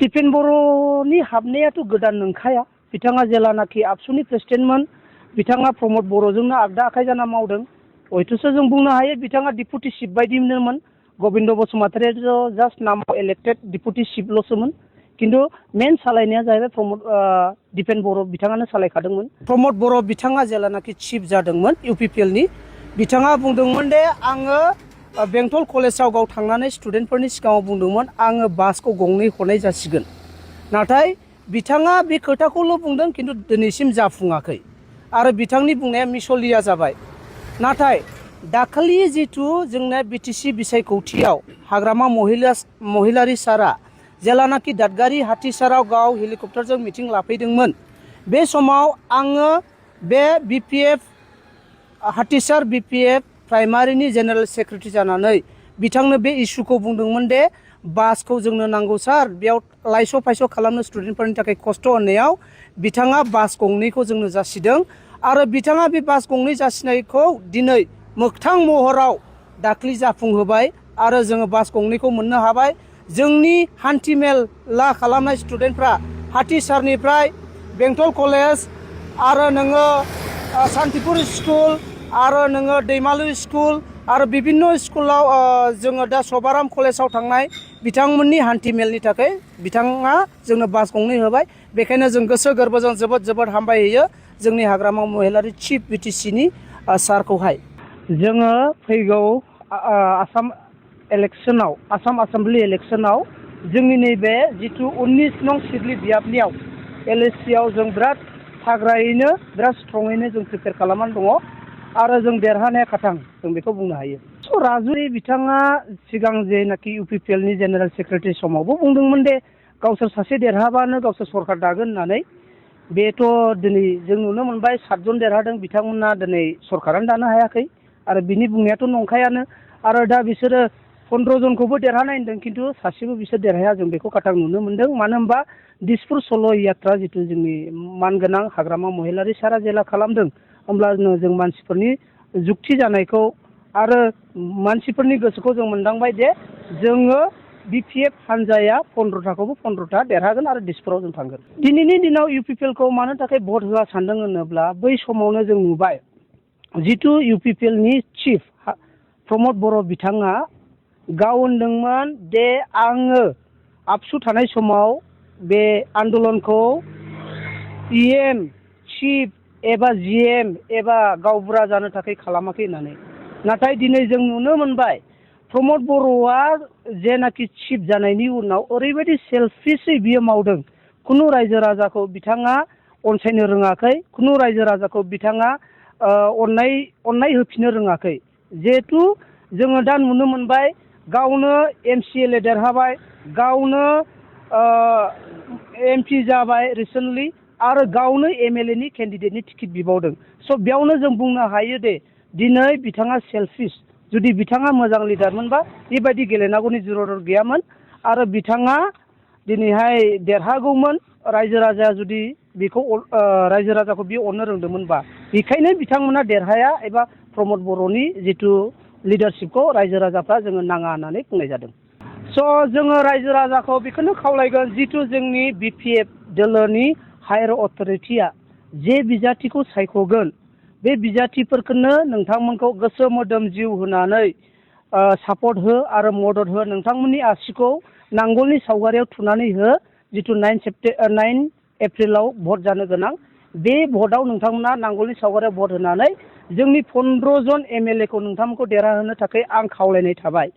दिपेन बर'नि हाबनायाथ' गोदान नंखाया बिथाङा जेलानाखि आबसुनि प्रेसिडेन्टमोन बिथाङा प्रमद बर'जोंनो आगदा आखाइ जाना मावदों हयथ'सो जों बुंनो हायो बिथाङा डिपुटि चिफ बायदिमोन गबिन्द बसुमतारियाथ' जास्ट नामाव इलेक्टेड डिपुटि चिफल'सोमोन किन्तु मेन सालायनाया जाहैबाय प्रमद दिपेन बर' बिथाङानो सालायखादोंमोन प्रमद बर' बिथाङा जेलानाखि चिफ जादोंमोन इउपिपिएलनि बिथाङा बुंदोंमोन दे आङो बेंटल कलेजाव गाव थांनानै स्टुडेन्टफोरनि सिगाङाव बुंदोंमोन आङो बासखौ गंनै हरनाय जासिगोन नाथाय बिथाङा बे खोथाखौल' बुंदों किन्तु दिनैसिम जाफुङाखै आरो बिथांनि बुंनाया मिसलिया जाबाय नाथाय दाखालि जिथु जोंना बिटिसि बिसायख'थियाव हाग्रामा महिलारि सारा जेलानाखि दादगारि हाथिसाराव गाव हेलिकप्टारजों मिटिं लाफैदोंमोन बे समाव आङो बे बिपिएफ हाथिसार बिपिएफ प्राइमारिनि जेनेरेल सेक्रेटारि जानानै बिथांनो बे इस्युखौ बुंदोंमोन दे बासखौ जोंनो नांगौ सार बेयाव लाइस' फाइस' खालामनो स्टुडेन्टफोरनि थाखाय खस्थ' होननायाव बिथाङा बास गंनैखौ जोंनो जासिदों आरो बिथाङा बे बास गंनै जासिनायखौ दिनै मोगथां महराव दाख्लि जाफुंहोबाय आरो जोङो बास गंनैखौ मोननो हाबाय जोंनि हान्थिमेला खालामनाय स्टुडेन्टफ्रा हाथिसारनिफ्राय बेंटल कलेज आरो नोङो सान्तिपुर स्कुल आरो नोङो दैमालु स्कुल आरो बिभिन्न स्कुलाव जोङो दा सभाराम कलेजाव थांनाय बिथांमोननि हान्थिमेलनि थाखाय बिथाङा जोंनो बास गंनै होबाय बेखायनो जों गोसो गोरबोजों जोबोद हामबायहोयो जोंनि हाग्रामा महिलारि चिफ बिटिसिनि सारखौहाय जोङो फैगौ आसाम इलेक्सनाव आसाम एसेम्बलि इलेक्सनाव जोंनि नैबे जिथु 19 नं सिडली बियाबनियाव एलएसियाव जों बिराद थाग्रायैनो बिराद स्ट्रङैनो जों प्रिपेयार खालामनानै दङ आरो जों देरहानाया खाथां जों बेखौ बुंनो हायो स' राजुरि बिथाङा सिगां जेनाखि इउपिपिएलनि जेनेरेल सेक्रेटारि समावबो बुंदोंमोन दे गावसोर सासे देरहाबानो गावसोर सरकार दागोन होननानै बेथ' दिनै जों नुनो मोनबाय 7 जन देरहादों बिथांमोना दिनै सरकारानो दानो हायाखै आरो बिनि बुंनायाथ' नंखायानो आरो दा बिसोरो 15 जनखौबो देरहानाय होनदों किन्तु सासेबो बिसोर देरहाया जों बेखौ खाथां नुनो मोनदों मानो होनबा दिसपुर सल' यात्रा जिथु जोंनि मानगोनां हाग्रामा महिलारि सारा जेला खालामदों होमब्लानो जों मानसिफोरनि जुक्ति जानायखौ आरो मानसिफोरनि गोसोखौ जों मोनदांबाय जे जोङो बिपिएफ हानजाया 15थाखौबो 15था देरहागोन आरो दिसपुराव जों थांगोन दिनैनि दिनाव इउपिपिएलखौ मानो थाखाय भट होआ सानदों होनोब्ला बै समावनो जों नुबाय जिथु इउपिपिएलनि चिफ प्रमद बर' बिथाङा गाव होनदोंमोन दे आङो आबसु थानाय समाव बे आन्दलनखौ इएम चिफ एबा जिएम एबा गावबुरा जानो थाखाय खालामाखै होननानै नाथाय दिनै जों नुनो मोनबाय प्रमद बर'आ जेनाखि चिफ जानायनि उनाव ओरैबायदि सेल्फिसै बियो मावदों खुनु रायजो राजाखौ बिथाङा अनसायनो रोङाखै खुनु रायजो राजाखौ बिथाङा अननाय होफिननो रोङाखै जिहेथु जोङो दा नुनो मोनबाय गावनो एमसिएलए देरहाबाय गावनो एमपि जाबाय रिसेन्टलि आरो गावनो एमएलएनि केन्डिडेटनि टिकेट बिबावदों स' बेयावनो जों बुंनो हायो दे दिनै बिथाङा सेल्फिस जुदि बिथाङा मोजां लिडारमोनबा बेबायदि गेलेनांगौनि जरुरत गैयामोन आरो बिथाङा दिनैहाय देरहागौमोन रायजो राजाया जुदि बेखौ रायजो राजाखौ बियो अननो रोंदोंमोनबा बेखायनो बिथांमोना देरहाया एबा प्रमद बर'नि जिथु लिडारशिपखौ रायजो राजाफ्रा जोङो नाङा होननानै बुंनाय जादों स' जोङो रायजो राजाखौ बेखौनो खावलायगोन जिथु जोंनि बिपिएफ दोलोनि हायार अथ'रिटिया जे बिजाथिखौ सायख'गोन बे बिजाथिफोरखौनो नोंथांमोनखौ गोसो मोदोम जिउ होनानै सापर्ट हो आरो मदद हो नोंथांमोननि आसिखौ नांगोलनि सावगारियाव थुनानै हो जिथु 9 एप्रिलाव भट जानो गोनां बे भटआव नोंथांमोना नांगोलनि सावगारियाव भट होनानै जोंनि 15 जन एमएलए खौ नोंथांमोनखौ देरहाहोनो थाखाय आं खावलायनाय थाबाय